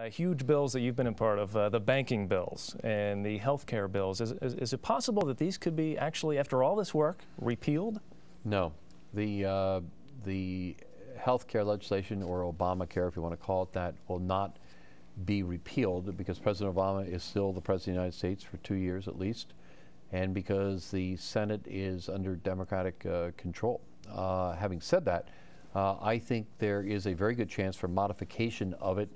Huge bills that you've been a part of, the banking bills and the health care bills. Is it possible that these could be actually, after all this work, repealed? No. The health care legislation, or Obamacare, if you want to call it that, will not be repealed because President Obama is still the President of the United States for 2 years at least, and because the Senate is under Democratic control. Having said that, I think there is a very good chance for modification of it.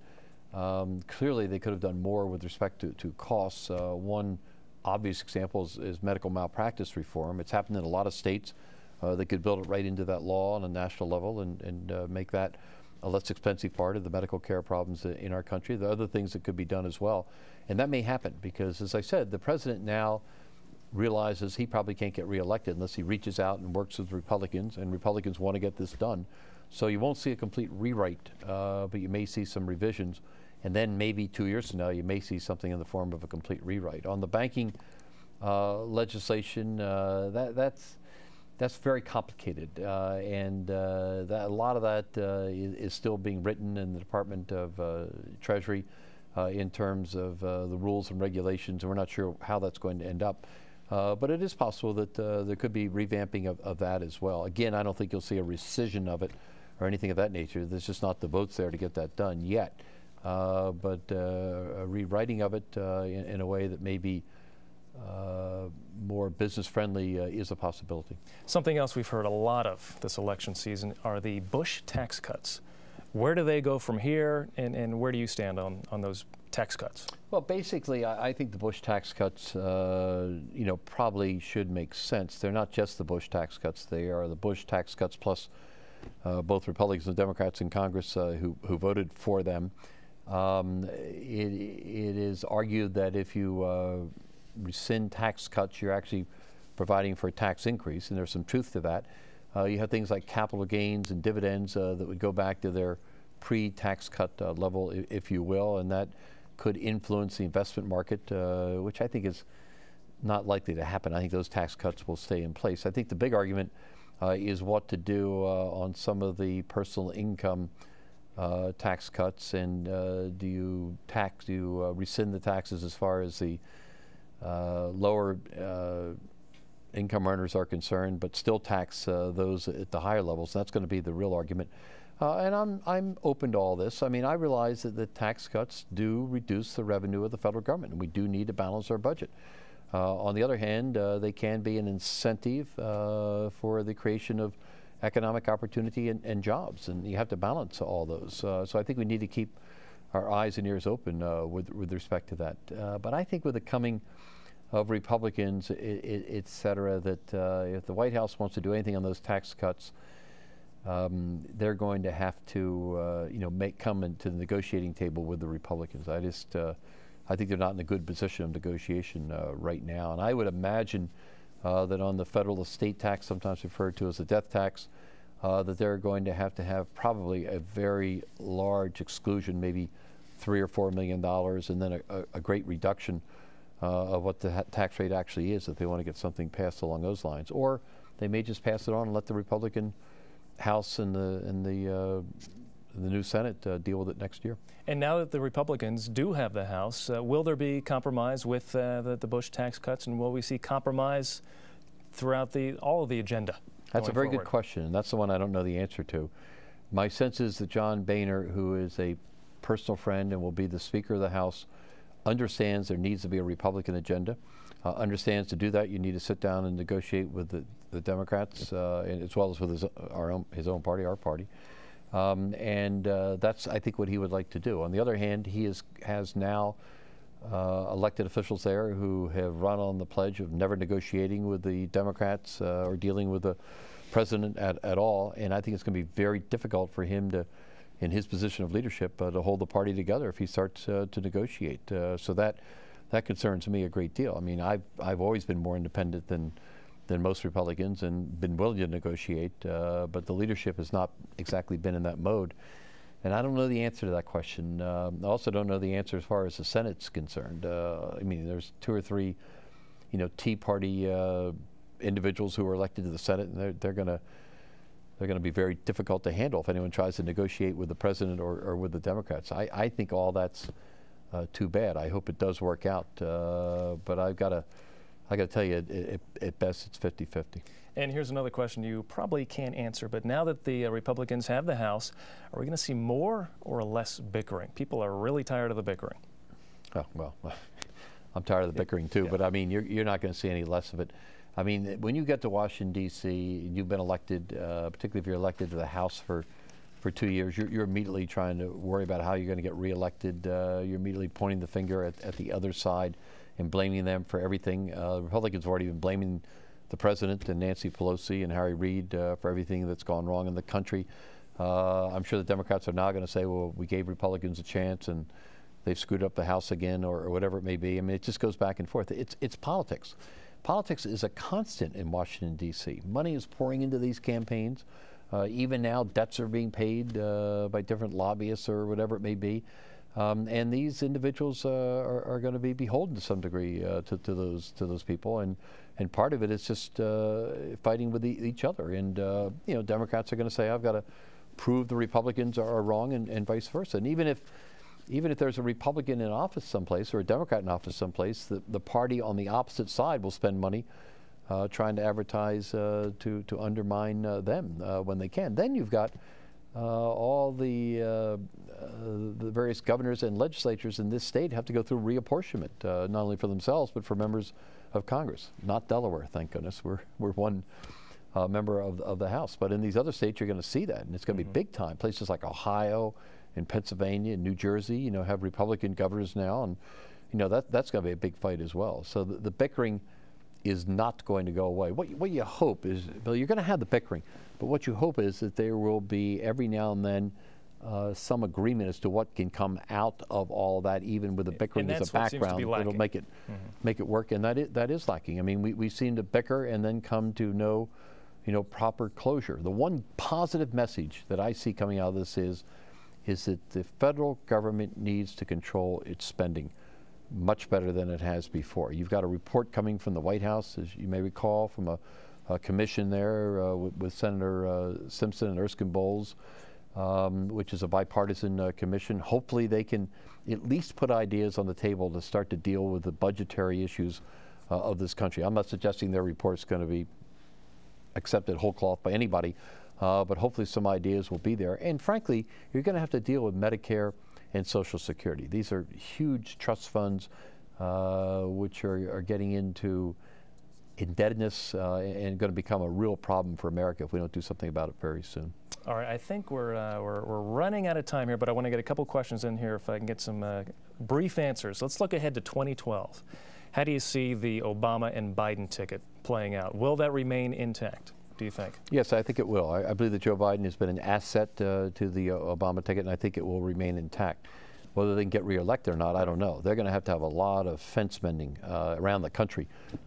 Clearly, they could have done more with respect to costs. One obvious example is medical malpractice reform. It's happened in a lot of states. They could build it right into that law on a national level and make that a less expensive part of the medical care problems in our country. There are other things that could be done as well. And that may happen because, as I said, the president now realizes he probably can't get reelected unless he reaches out and works with Republicans, and Republicans want to get this done. So you won't see a complete rewrite, but you may see some revisions. And then maybe 2 years from now, you may see something in the form of a complete rewrite. On the banking legislation, that's very complicated, and a lot of that is still being written in the Department of Treasury in terms of the rules and regulations, and we're not sure how that's going to end up. But it is possible that there could be revamping of that as well. Again, I don't think you'll see a rescission of it or anything of that nature. There's just not the votes there to get that done yet. But a rewriting of it in a way that may be more business-friendly is a possibility. Something else we've heard a lot of this election season are the Bush tax cuts. Where do they go from here, and where do you stand on those tax cuts? Well, basically, I think the Bush tax cuts, probably should make sense. They're not just the Bush tax cuts. They are the Bush tax cuts plus both Republicans and Democrats in Congress who voted for them. It is argued that if you rescind tax cuts, you're actually providing for a tax increase, and there's some truth to that. You have things like capital gains and dividends that would go back to their pre-tax cut level, if you will, and that could influence the investment market, which I think is not likely to happen. I think those tax cuts will stay in place. I think the big argument is what to do on some of the personal income tax cuts, and do you rescind the taxes as far as the lower income earners are concerned, but still tax those at the higher levels. That's going to be the real argument. And I'm open to all this. I mean, I realize that the tax cuts do reduce the revenue of the federal government, and we do need to balance our budget. On the other hand, they can be an incentive for the creation of economic opportunity and jobs, and you have to balance all those. So I think we need to keep our eyes and ears open with respect to that. But I think with the coming of Republicans, et cetera, that if the White House wants to do anything on those tax cuts, they're going to have to, come into the negotiating table with the Republicans. I think they're not in a good position of negotiation right now. And I would imagine that on the federal estate tax, sometimes referred to as the death tax, that they're going to have probably a very large exclusion, maybe $3 or $4 million, and then a great reduction of what the tax rate actually is if they want to get something passed along those lines. Or they may just pass it on and let the Republican House and the new Senate deal with it next year. And now that the Republicans do have the House, will there be compromise with the Bush tax cuts, and will we see compromise throughout all of the agenda? That's a very good question, and that's the one I don't know the answer to. My sense is that John Boehner, who is a personal friend and will be the Speaker of the House, understands there needs to be a Republican agenda, understands to do that you need to sit down and negotiate with the Democrats, as well as with his own party, our party. That's, I think, what he would like to do. On the other hand, he has now elected officials there who have run on the pledge of never negotiating with the Democrats or dealing with the president at all. And I think it's going to be very difficult for him to, in his position of leadership, to hold the party together if he starts to negotiate. So that concerns me a great deal. I mean, I've always been more independent than most Republicans and been willing to negotiate, but the leadership has not exactly been in that mode. And I don't know the answer to that question. I also don't know the answer as far as the Senate's concerned. I mean, there's 2 or 3, Tea Party individuals who are elected to the Senate, and they're going to they're going to be very difficult to handle if anyone tries to negotiate with the president or with the Democrats. I think all that's too bad. I hope it does work out, but I got to tell you, at best it's 50-50. And here's another question you probably can't answer, but now that the Republicans have the House, are we going to see more or less bickering? People are really tired of the bickering. Oh, well, I'm tired of the bickering too, but I mean, you're not going to see any less of it. I mean, when you get to Washington, D.C., you've been elected, particularly if you're elected to the House for 2 years, you're immediately trying to worry about how you're going to get reelected. You're immediately pointing the finger at the other side and blaming them for everything. Republicans have already been blaming the president and Nancy Pelosi and Harry Reid for everything that's gone wrong in the country. I'm sure the Democrats are now going to say, well, we gave Republicans a chance and they've screwed up the House again, or whatever it may be. I mean, it just goes back and forth. It's politics. Politics is a constant in Washington, D.C. Money is pouring into these campaigns. Even now, debts are being paid by different lobbyists or whatever it may be. And these individuals are going to be beholden to some degree to those people. And part of it is just fighting with each other. And, you know, Democrats are going to say, I've got to prove the Republicans are wrong, and vice versa. And even if there's a Republican in office someplace or a Democrat in office someplace, the party on the opposite side will spend money trying to advertise to undermine them when they can. Then you've got all the various governors and legislatures in this state have to go through reapportionment, not only for themselves but for members of Congress. Not Delaware, thank goodness. We're one member of the House. But in these other states, you're going to see that, and it's going to be big time. Places like Ohio, in Pennsylvania, and New Jersey, you know, have Republican governors now, and you know that's going to be a big fight as well. So the bickering is not going to go away. What you hope is, Bill, you're going to have the bickering, but what you hope is that there will be every now and then some agreement as to what can come out of all that, even with the bickering as a background. It'll make it work, and that is lacking. I mean, we seem to bicker and then come to no, you know, proper closure. The one positive message that I see coming out of this is that the federal government needs to control its spending much better than it has before. You've got a report coming from the White House, as you may recall, from a commission there with Senator Simpson and Erskine Bowles, which is a bipartisan commission. Hopefully they can at least put ideas on the table to start to deal with the budgetary issues of this country. I'm not suggesting their report is going to be accepted whole cloth by anybody, but hopefully some ideas will be there. And frankly, you're going to have to deal with Medicare and Social Security. These are huge trust funds which are getting into indebtedness and going to become a real problem for America if we don't do something about it very soon. All right, I think we're running out of time here, but I want to get a couple questions in here if I can get some brief answers. Let's look ahead to 2012. How do you see the Obama and Biden ticket playing out? Will that remain intact, do you think? Yes, I think it will. I believe that Joe Biden has been an asset to the Obama ticket, and I think it will remain intact. Whether they can get reelected or not, I don't know. They're going to have a lot of fence mending around the country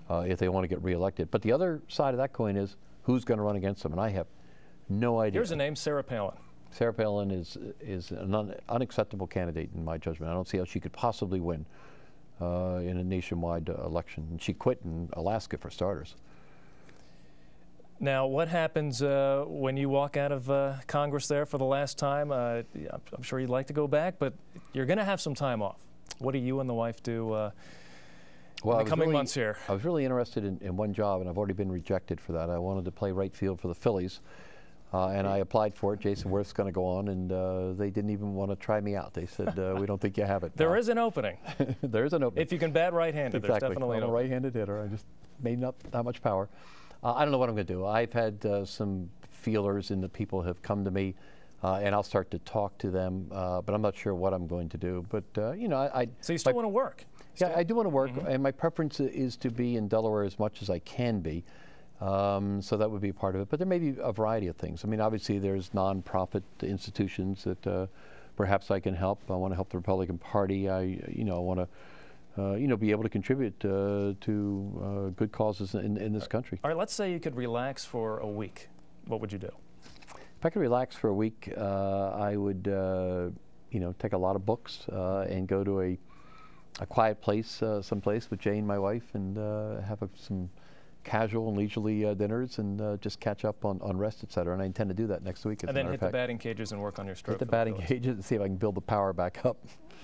if they want to get reelected. But the other side of that coin is who's going to run against them, and I have no idea. Here's a name, Sarah Palin. Sarah Palin is an unacceptable candidate in my judgment. I don't see how she could possibly win in a nationwide election. And she quit in Alaska, for starters. Now, what happens when you walk out of Congress there for the last time? I'm sure you'd like to go back, but you're going to have some time off. What do you and the wife do in the coming months here? I was really interested in one job, and I've already been rejected for that. I wanted to play right field for the Phillies, and I applied for it. Jason Worth's going to go on, and they didn't even want to try me out. They said, we don't think you have it. There is an opening. There is an opening. If you can bat right-handed, exactly. There's definitely I'm a right-handed hitter. I just made not that much power. I don't know what I'm going to do. I've had some feelers, and the people have come to me, and I'll start to talk to them, but I'm not sure what I'm going to do. But, you know, So you still want to work? Yeah, I do want to work, and my preference is to be in Delaware as much as I can be. So that would be part of it. But there may be a variety of things. I mean, obviously, there's nonprofit institutions that perhaps I can help. I want to help the Republican Party. I want to be able to contribute to good causes in this country. All right, let's say you could relax for a week. What would you do? If I could relax for a week, I would, take a lot of books and go to a quiet place, someplace with Jane, my wife, and have some casual and leisurely dinners and just catch up on rest, et cetera. And I intend to do that next week. And then hit the batting cages and work on your stroke. Hit the batting cages and see if I can build the power back up.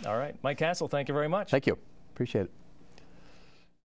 All right. Mike Castle, thank you very much. Thank you. Appreciate it.